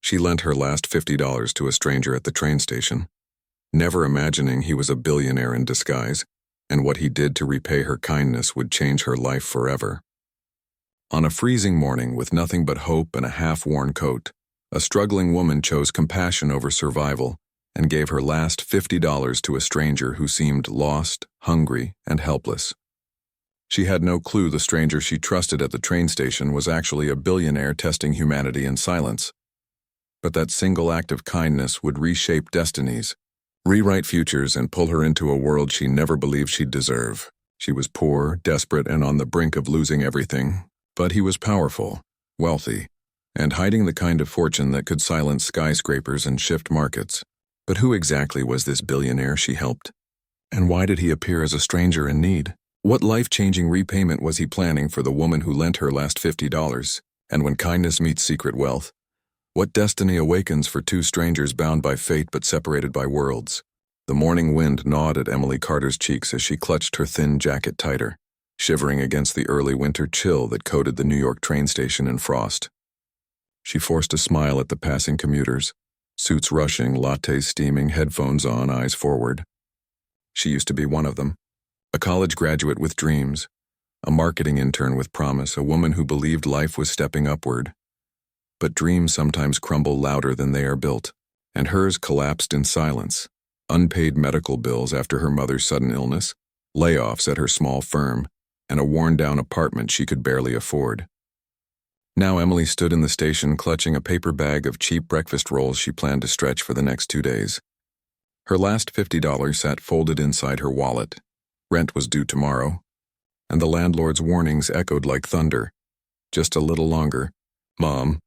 She lent her last $50 to a stranger at the train station, never imagining he was a billionaire in disguise, and what he did to repay her kindness would change her life forever. On a freezing morning with nothing but hope and a half-worn coat, a struggling woman chose compassion over survival and gave her last $50 to a stranger who seemed lost, hungry, and helpless. She had no clue the stranger she trusted at the train station was actually a billionaire testing humanity in silence. But that single act of kindness would reshape destinies, rewrite futures, and pull her into a world she never believed she'd deserve. She was poor, desperate, and on the brink of losing everything. But he was powerful, wealthy, and hiding the kind of fortune that could silence skyscrapers and shift markets. But who exactly was this billionaire she helped? And why did he appear as a stranger in need? What life-changing repayment was he planning for the woman who lent her last $50? And when kindness meets secret wealth, what destiny awakens for two strangers bound by fate but separated by worlds? The morning wind gnawed at Emily Carter's cheeks as she clutched her thin jacket tighter, shivering against the early winter chill that coated the New York train station in frost. She forced a smile at the passing commuters, suits rushing, lattes steaming, headphones on, eyes forward. She used to be one of them, a college graduate with dreams, a marketing intern with promise, a woman who believed life was stepping upward. But dreams sometimes crumble louder than they are built, and hers collapsed in silence. Unpaid medical bills after her mother's sudden illness, layoffs at her small firm, and a worn-down apartment she could barely afford. Now Emily stood in the station clutching a paper bag of cheap breakfast rolls she planned to stretch for the next 2 days. Her last $50 sat folded inside her wallet. Rent was due tomorrow, and the landlord's warnings echoed like thunder. Just a little longer. "Mom,"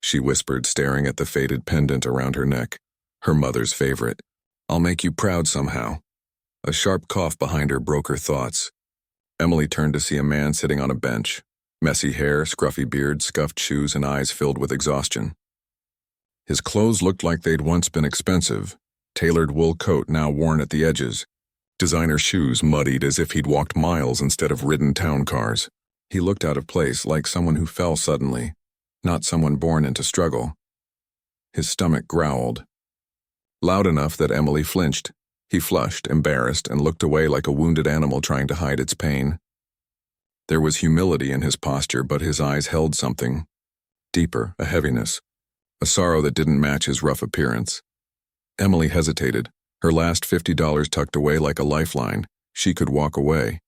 she whispered, staring at the faded pendant around her neck, her mother's favorite. "I'll make you proud somehow." A sharp cough behind her broke her thoughts. Emily turned to see a man sitting on a bench, messy hair, scruffy beard, scuffed shoes, and eyes filled with exhaustion. His clothes looked like they'd once been expensive, tailored wool coat now worn at the edges, designer shoes muddied as if he'd walked miles instead of ridden town cars. He looked out of place, like someone who fell suddenly, not someone born into struggle. His stomach growled, loud enough that Emily flinched. He flushed, embarrassed, and looked away like a wounded animal trying to hide its pain. There was humility in his posture, but his eyes held something deeper, a heaviness, a sorrow that didn't match his rough appearance. Emily hesitated, her last $50 tucked away like a lifeline. She could walk away.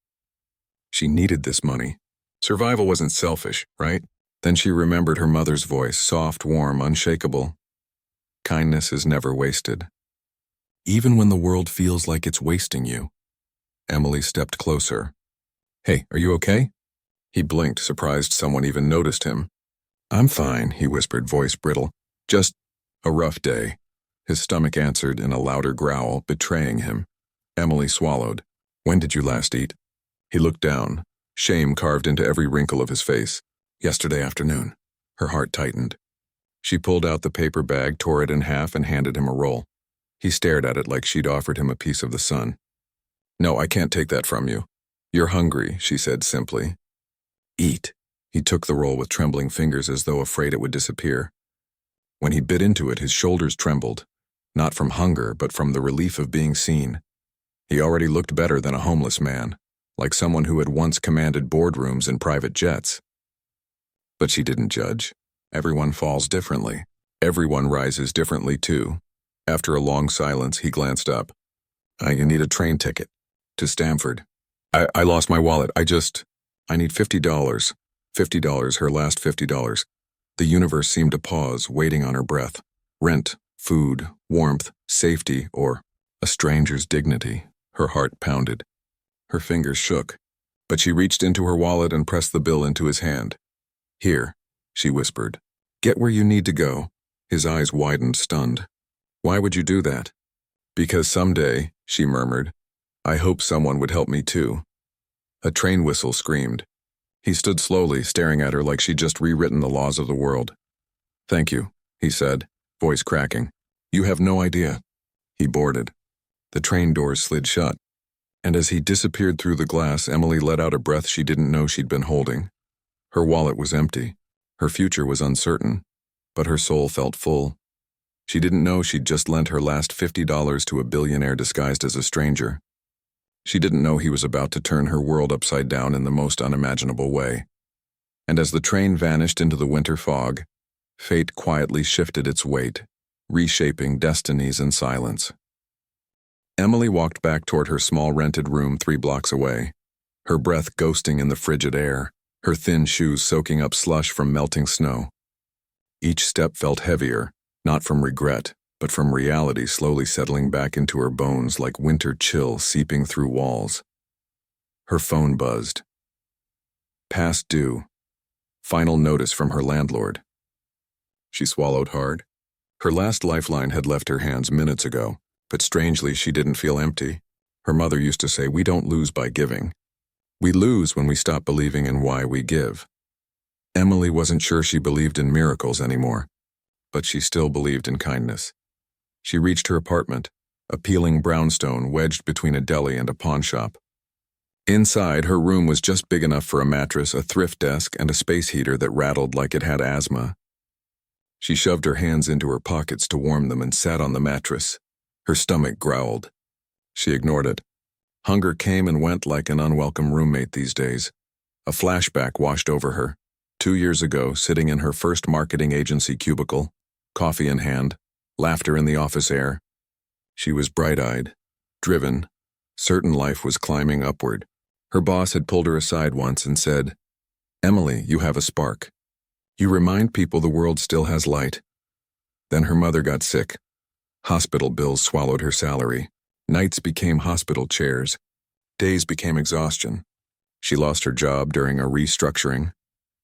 She needed this money. Survival wasn't selfish, right? Then she remembered her mother's voice, soft, warm, unshakable. Kindness is never wasted. Even when the world feels like it's wasting you. Emily stepped closer. "Hey, are you okay?" He blinked, surprised someone even noticed him. "I'm fine," he whispered, voice brittle. "Just a rough day." His stomach answered in a louder growl, betraying him. Emily swallowed. "When did you last eat?" He looked down, shame carved into every wrinkle of his face. "Yesterday afternoon." Her heart tightened. She pulled out the paper bag, tore it in half, and handed him a roll. He stared at it like she'd offered him a piece of the sun. "No, I can't take that from you. You're hungry," she said simply. "Eat." He took the roll with trembling fingers as though afraid it would disappear. When he bit into it, his shoulders trembled, not from hunger, but from the relief of being seen. He already looked better than a homeless man, like someone who had once commanded boardrooms and private jets. But she didn't judge. Everyone falls differently. Everyone rises differently, too. After a long silence, he glanced up. You need a train ticket. To Stamford." I lost my wallet. I need $50. $50, her last $50. The universe seemed to pause, waiting on her breath. Rent, food, warmth, safety, or a stranger's dignity. Her heart pounded. Her fingers shook, but she reached into her wallet and pressed the bill into his hand. "Here," she whispered. "Get where you need to go." His eyes widened, stunned. "Why would you do that?" "Because someday," she murmured, "I hope someone would help me too." A train whistle screamed. He stood slowly, staring at her like she'd just rewritten the laws of the world. "Thank you," he said, voice cracking. "You have no idea." He boarded. The train doors slid shut, and as he disappeared through the glass, Emily let out a breath she didn't know she'd been holding. Her wallet was empty. Her future was uncertain. but her soul felt full. She didn't know she'd just lent her last $50 to a billionaire disguised as a stranger. She didn't know he was about to turn her world upside down in the most unimaginable way. And as the train vanished into the winter fog, fate quietly shifted its weight, reshaping destinies in silence. Emily walked back toward her small rented room 3 blocks away, her breath ghosting in the frigid air, her thin shoes soaking up slush from melting snow. Each step felt heavier, not from regret, but from reality slowly settling back into her bones like winter chill seeping through walls. Her phone buzzed. Past due. Final notice from her landlord. She swallowed hard. Her last lifeline had left her hands minutes ago, but strangely she didn't feel empty. Her mother used to say, "We don't lose by giving. We lose when we stop believing in why we give." Emily wasn't sure she believed in miracles anymore, but she still believed in kindness. She reached her apartment, a peeling brownstone wedged between a deli and a pawn shop. Inside, her room was just big enough for a mattress, a thrift desk, and a space heater that rattled like it had asthma. She shoved her hands into her pockets to warm them and sat on the mattress. Her stomach growled. She ignored it. Hunger came and went like an unwelcome roommate these days. A flashback washed over her. 2 years ago, sitting in her first marketing agency cubicle, coffee in hand, laughter in the office air. She was bright-eyed, driven, certain life was climbing upward. Her boss had pulled her aside once and said, "Emily, you have a spark. You remind people the world still has light." Then her mother got sick. Hospital bills swallowed her salary. Nights became hospital chairs. Days became exhaustion. She lost her job during a restructuring.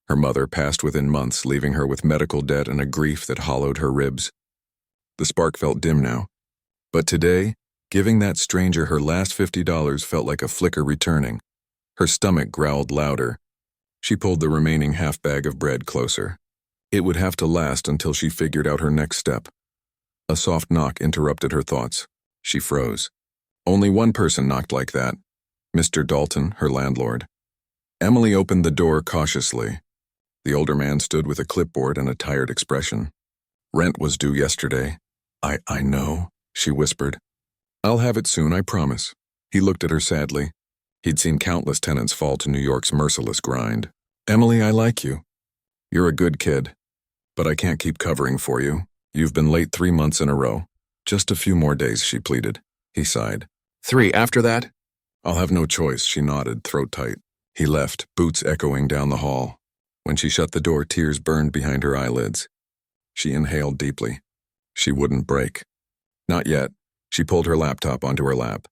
Her mother passed within months, leaving her with medical debt and a grief that hollowed her ribs. The spark felt dim now. But today, giving that stranger her last $50 felt like a flicker returning. Her stomach growled louder. She pulled the remaining half bag of bread closer. It would have to last until she figured out her next step. A soft knock interrupted her thoughts. She froze. Only one person knocked like that. Mr. Dalton, her landlord. Emily opened the door cautiously. The older man stood with a clipboard and a tired expression. "Rent was due yesterday." I know," she whispered. "I'll have it soon, I promise." He looked at her sadly. He'd seen countless tenants fall to New York's merciless grind. "Emily, I like you. You're a good kid. But I can't keep covering for you. You've been late 3 months in a row. Just a few more days," she pleaded. He sighed. "3 after that?" "I'll have no choice," she nodded, throat tight. He left, boots echoing down the hall. When she shut the door, tears burned behind her eyelids. She inhaled deeply. She wouldn't break. Not yet. She pulled her laptop onto her lap.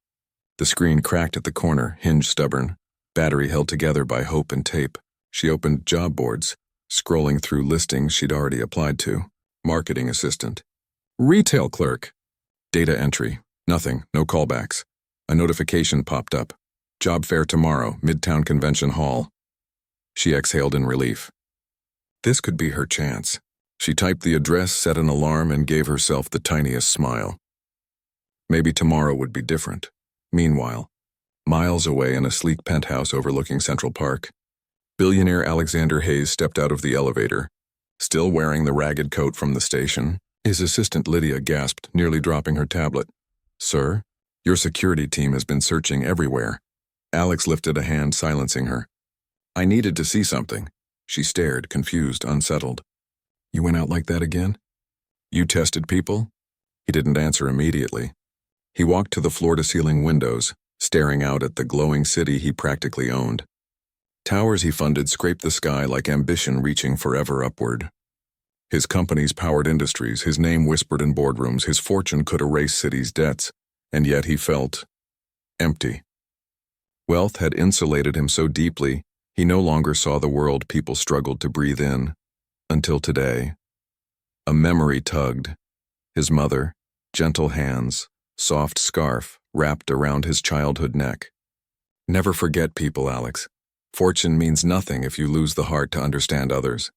The screen cracked at the corner, hinge stubborn, battery held together by hope and tape. She opened job boards, scrolling through listings she'd already applied to. Marketing assistant. Retail clerk. Data entry. Nothing, no callbacks. A notification popped up. Job fair tomorrow, Midtown Convention Hall. She exhaled in relief. This could be her chance. She typed the address, set an alarm, and gave herself the tiniest smile. Maybe tomorrow would be different. Meanwhile, miles away in a sleek penthouse overlooking Central Park, billionaire Alexander Hayes stepped out of the elevator, still wearing the ragged coat from the station. His assistant Lydia gasped, nearly dropping her tablet. "Sir, your security team has been searching everywhere." Alex lifted a hand, silencing her. "I needed to see something." She stared, confused, unsettled. "You went out like that again? You tested people?" He didn't answer immediately. He walked to the floor-to-ceiling windows, staring out at the glowing city he practically owned. Towers he funded scraped the sky like ambition reaching forever upward. His companies powered industries, his name whispered in boardrooms, his fortune could erase cities' debts, and yet he felt empty. Wealth had insulated him so deeply, he no longer saw the world people struggled to breathe in. Until today. A memory tugged. His mother, gentle hands, soft scarf wrapped around his childhood neck. "Never forget people, Alex. Fortune means nothing if you lose the heart to understand others."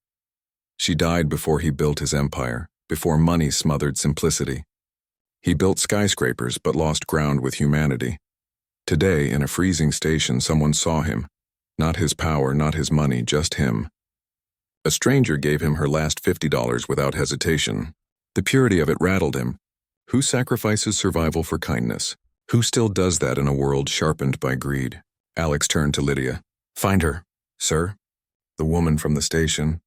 She died before he built his empire, before money smothered simplicity. He built skyscrapers but lost ground with humanity. Today, in a freezing station, someone saw him. Not his power, not his money, just him. A stranger gave him her last $50 without hesitation. The purity of it rattled him. Who sacrifices survival for kindness? Who still does that in a world sharpened by greed? Alex turned to Lydia. Find her, sir. The woman from the station.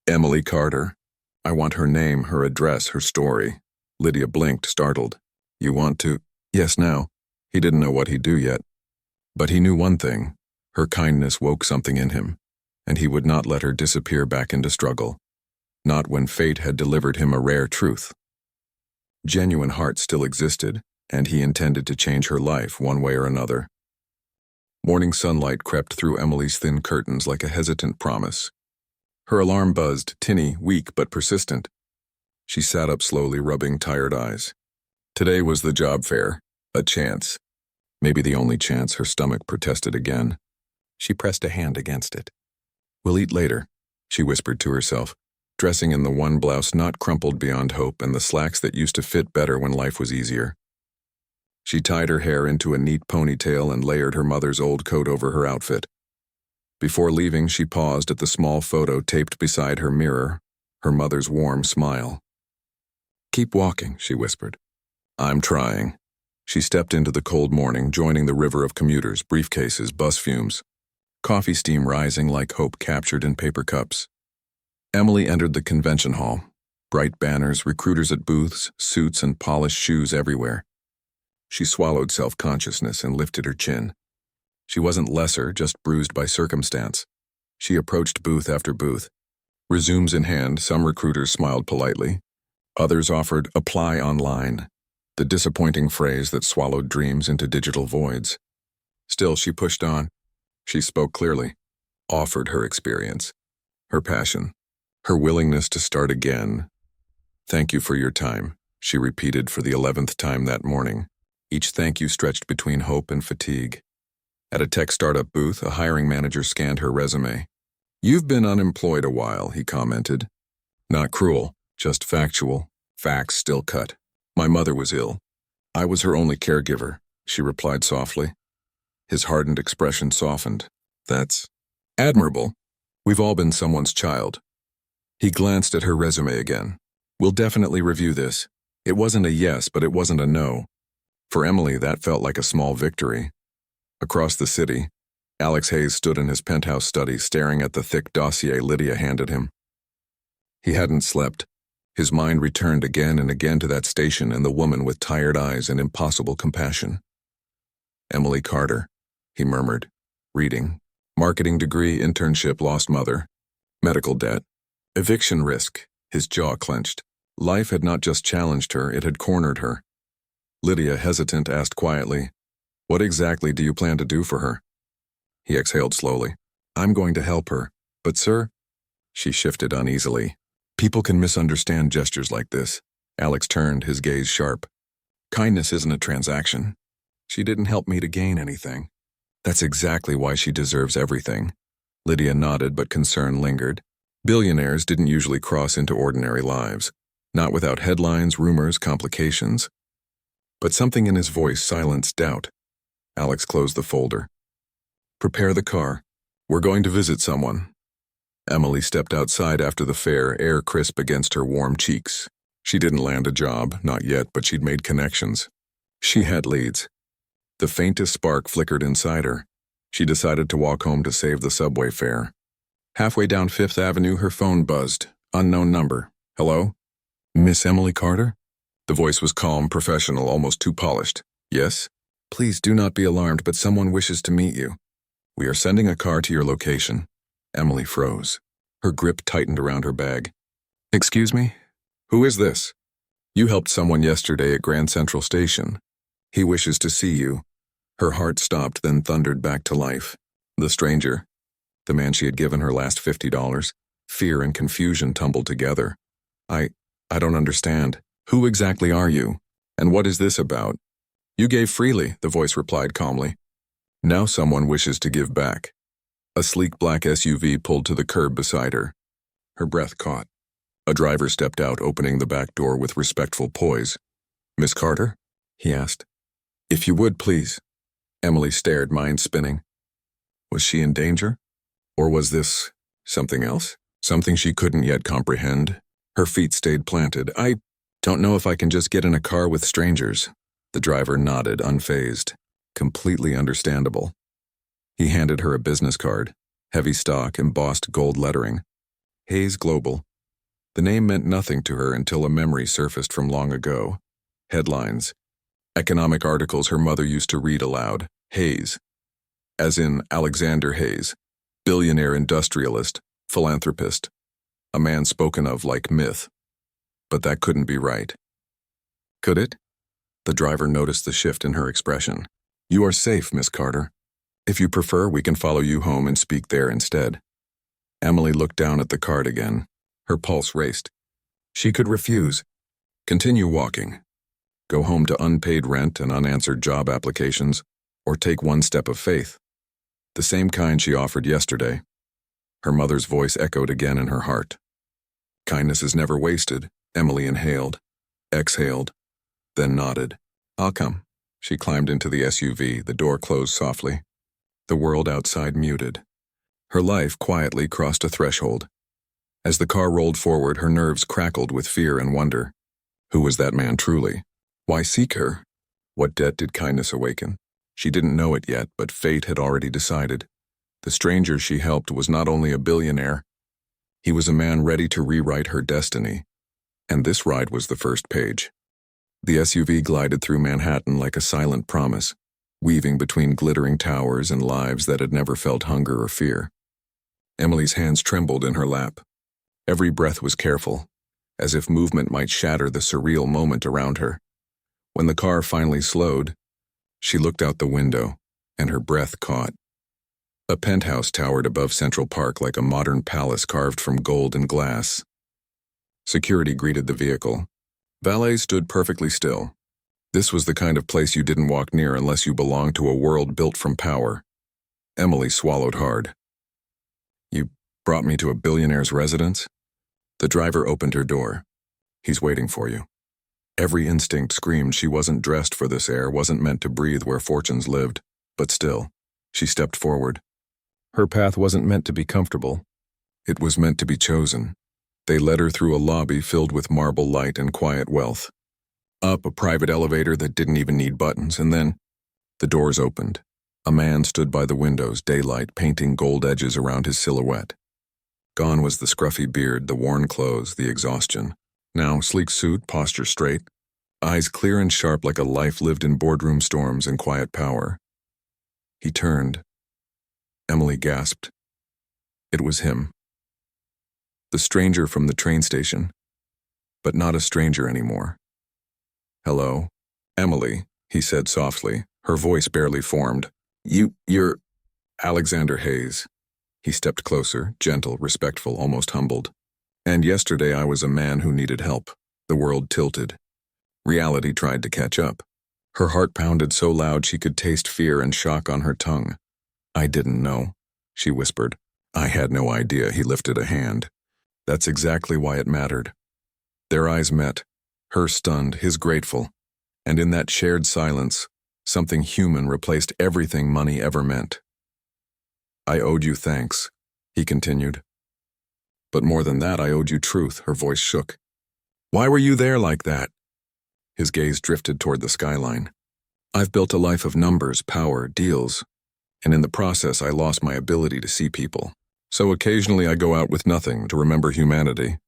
Emily Carter. I want her name, her address, her story. Lydia blinked, startled. You want to? Yes, now. He didn't know what he'd do yet. But he knew one thing. Her kindness woke something in him, and he would not let her disappear back into struggle. Not when fate had delivered him a rare truth. Genuine heart still existed, and he intended to change her life one way or another. Morning sunlight crept through Emily's thin curtains like a hesitant promise. Her alarm buzzed, tinny, weak but persistent. She sat up slowly, rubbing tired eyes. Today was the job fair, a chance. Maybe the only chance. Her stomach protested again. She pressed a hand against it. We'll eat later, she whispered to herself, dressing in the one blouse not crumpled beyond hope and the slacks that used to fit better when life was easier. She tied her hair into a neat ponytail and layered her mother's old coat over her outfit. Before leaving, she paused at the small photo taped beside her mirror, her mother's warm smile. Keep walking, she whispered. I'm trying. She stepped into the cold morning, joining the river of commuters, briefcases, bus fumes. Coffee steam rising like hope captured in paper cups. Emily entered the convention hall. Bright banners, recruiters at booths, suits and polished shoes everywhere. She swallowed self-consciousness and lifted her chin. She wasn't lesser, just bruised by circumstance. She approached booth after booth. Resumes in hand, some recruiters smiled politely. Others offered apply online, the disappointing phrase that swallowed dreams into digital voids. Still, she pushed on. She spoke clearly, offered her experience, her passion, her willingness to start again. Thank you for your time, she repeated for the 11th time that morning. Each thank you stretched between hope and fatigue. At a tech startup booth, a hiring manager scanned her resume. You've been unemployed a while, he commented. Not cruel, just factual. Facts still cut. My mother was ill. I was her only caregiver, she replied softly. His hardened expression softened. That's admirable. We've all been someone's child. He glanced at her resume again. We'll definitely review this. It wasn't a yes, but it wasn't a no. For Emily, that felt like a small victory. Across the city, Alex Hayes stood in his penthouse study, staring at the thick dossier Lydia handed him. He hadn't slept. His mind returned again and again to that station and the woman with tired eyes and impossible compassion. Emily Carter, he murmured, reading. Marketing degree, internship, lost mother. Medical debt. Eviction risk. His jaw clenched. Life had not just challenged her, it had cornered her. Lydia, hesitant, asked quietly, What exactly do you plan to do for her? He exhaled slowly. I'm going to help her. But sir? She shifted uneasily. People can misunderstand gestures like this. Alex turned, his gaze sharp. Kindness isn't a transaction. She didn't help me to gain anything. That's exactly why she deserves everything. Lydia nodded, but concern lingered. Billionaires didn't usually cross into ordinary lives. Not without headlines, rumors, complications. But something in his voice silenced doubt. Alex closed the folder. Prepare the car. We're going to visit someone. Emily stepped outside after the fair, air crisp against her warm cheeks. She didn't land a job, not yet, but she'd made connections. She had leads. The faintest spark flickered inside her. She decided to walk home to save the subway fare. Halfway down Fifth Avenue, her phone buzzed. Unknown number. Hello? Miss Emily Carter? The voice was calm, professional, almost too polished. Yes? Please do not be alarmed, but someone wishes to meet you. We are sending a car to your location. Emily froze. Her grip tightened around her bag. Excuse me? Who is this? You helped someone yesterday at Grand Central Station. He wishes to see you. Her heart stopped, then thundered back to life. The stranger. The man she had given her last $50. Fear and confusion tumbled together. I don't understand. Who exactly are you? And what is this about? You gave freely, the voice replied calmly. Now someone wishes to give back. A sleek black SUV pulled to the curb beside her. Her breath caught. A driver stepped out, opening the back door with respectful poise. Miss Carter? He asked. If you would, please. Emily stared, mind spinning. Was she in danger? Or was this something else? Something she couldn't yet comprehend. Her feet stayed planted. I don't know if I can just get in a car with strangers. The driver nodded, unfazed. Completely understandable. He handed her a business card, heavy stock, embossed gold lettering. Hayes Global. The name meant nothing to her until a memory surfaced from long ago. Headlines. Economic articles her mother used to read aloud. Hayes. As in Alexander Hayes. Billionaire industrialist, philanthropist. A man spoken of like myth. But that couldn't be right. Could it? The driver noticed the shift in her expression. You are safe, Miss Carter. If you prefer, we can follow you home and speak there instead. Emily looked down at the card again. Her pulse raced. She could refuse. Continue walking. Go home to unpaid rent and unanswered job applications, or take one step of faith. The same kind she offered yesterday. Her mother's voice echoed again in her heart. Kindness is never wasted, Emily inhaled, exhaled, then nodded. I'll come. She climbed into the SUV, the door closed softly. The world outside muted. Her life quietly crossed a threshold. As the car rolled forward, her nerves crackled with fear and wonder. Who was that man truly? Why seek her? What debt did kindness awaken? She didn't know it yet, but fate had already decided. The stranger she helped was not only a billionaire, he was a man ready to rewrite her destiny. And this ride was the first page. The SUV glided through Manhattan like a silent promise, weaving between glittering towers and lives that had never felt hunger or fear. Emily's hands trembled in her lap. Every breath was careful, as if movement might shatter the surreal moment around her. When the car finally slowed, she looked out the window, and her breath caught. A penthouse towered above Central Park like a modern palace carved from gold and glass. Security greeted the vehicle. Valet stood perfectly still. This was the kind of place you didn't walk near unless you belonged to a world built from power. Emily swallowed hard. You brought me to a billionaire's residence? The driver opened her door. He's waiting for you. Every instinct screamed she wasn't dressed for this air, wasn't meant to breathe where fortunes lived. But still, she stepped forward. Her path wasn't meant to be comfortable. It was meant to be chosen. They led her through a lobby filled with marble light and quiet wealth. Up a private elevator that didn't even need buttons, and then the doors opened. A man stood by the windows, daylight painting gold edges around his silhouette. Gone was the scruffy beard, the worn clothes, the exhaustion. Now, sleek suit, posture straight, eyes clear and sharp like a life lived in boardroom storms and quiet power. He turned. Emily gasped. It was him. The stranger from the train station, but not a stranger anymore. Hello, Emily, he said softly, her voice barely formed. You're Alexander Hayes. He stepped closer, gentle, respectful, almost humbled. And yesterday I was a man who needed help. The world tilted. Reality tried to catch up. Her heart pounded so loud she could taste fear and shock on her tongue. I didn't know, she whispered. I had no idea. He lifted a hand. That's exactly why it mattered. Their eyes met, her stunned, his grateful. And in that shared silence, something human replaced everything money ever meant. I owed you thanks, he continued. But more than that, I owed you truth, her voice shook. Why were you there like that? His gaze drifted toward the skyline. I've built a life of numbers, power, deals, and in the process I lost my ability to see people. So occasionally I go out with nothing to remember humanity,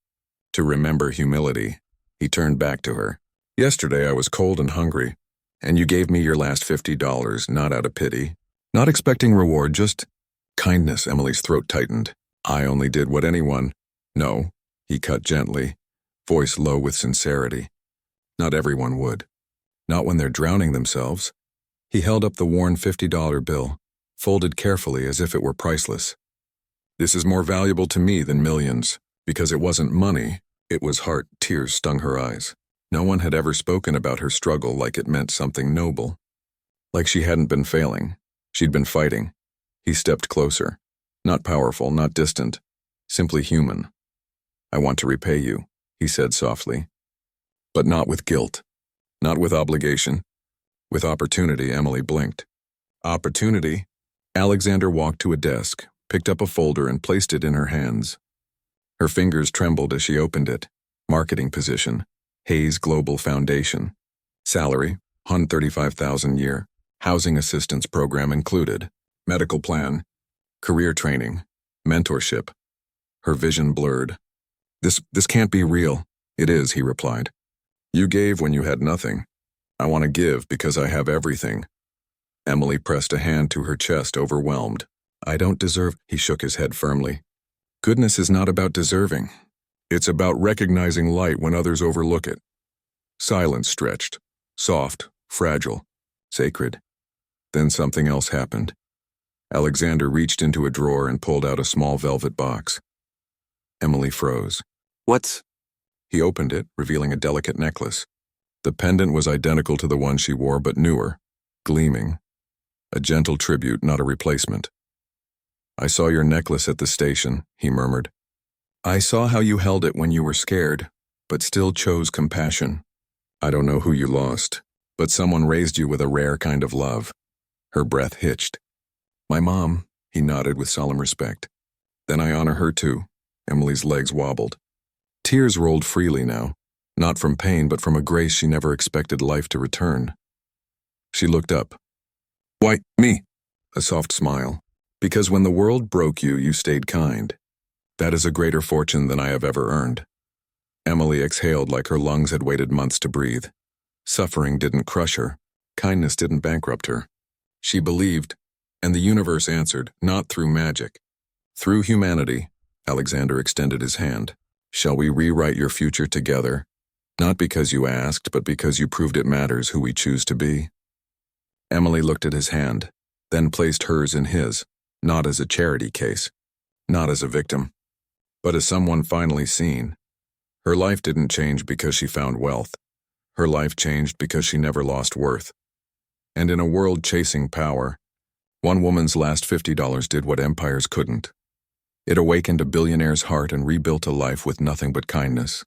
to remember humility. He turned back to her. Yesterday I was cold and hungry, and you gave me your last $50, not out of pity, not expecting reward, just kindness. Emily's throat tightened. I only did what anyone. No, he cut gently, voice low with sincerity. Not everyone would. Not when they're drowning themselves. He held up the worn $50 bill, folded carefully as if it were priceless. This is more valuable to me than millions, because it wasn't money, it was heart. Tears stung her eyes. No one had ever spoken about her struggle like it meant something noble. Like she hadn't been failing. She'd been fighting. He stepped closer. Not powerful, not distant, simply human. I want to repay you, he said softly. But not with guilt. Not with obligation. With opportunity. Emily blinked. Opportunity? Alexander walked to a desk, picked up a folder and placed it in her hands. Her fingers trembled as she opened it. Marketing position, Hayes Global Foundation. Salary, $135,000 a year. Housing assistance program included. Medical plan. Career training. Mentorship. Her vision blurred. This can't be real. It is, he replied. You gave when you had nothing. I want to give because I have everything. Emily pressed a hand to her chest, overwhelmed. I don't deserve, he shook his head firmly. Goodness is not about deserving. It's about recognizing light when others overlook it. Silence stretched, soft, fragile, sacred. Then something else happened. Alexander reached into a drawer and pulled out a small velvet box. Emily froze. What's? He opened it, revealing a delicate necklace. The pendant was identical to the one she wore, but newer, gleaming. A gentle tribute, not a replacement. I saw your necklace at the station, he murmured. I saw how you held it when you were scared, but still chose compassion. I don't know who you lost, but someone raised you with a rare kind of love. Her breath hitched. My mom, he nodded with solemn respect. Then I honor her too. Emily's legs wobbled. Tears rolled freely now, not from pain but from a grace she never expected life to return. She looked up. Why, me? A soft smile. Because when the world broke you, you stayed kind. That is a greater fortune than I have ever earned. Emily exhaled like her lungs had waited months to breathe. Suffering didn't crush her. Kindness didn't bankrupt her. She believed, and the universe answered, not through magic. Through humanity. Alexander extended his hand. Shall we rewrite your future together? Not because you asked, but because you proved it matters who we choose to be. Emily looked at his hand, then placed hers in his, not as a charity case, not as a victim, but as someone finally seen. Her life didn't change because she found wealth. Her life changed because she never lost worth. And in a world chasing power, one woman's last $50 did what empires couldn't. It awakened a billionaire's heart and rebuilt a life with nothing but kindness.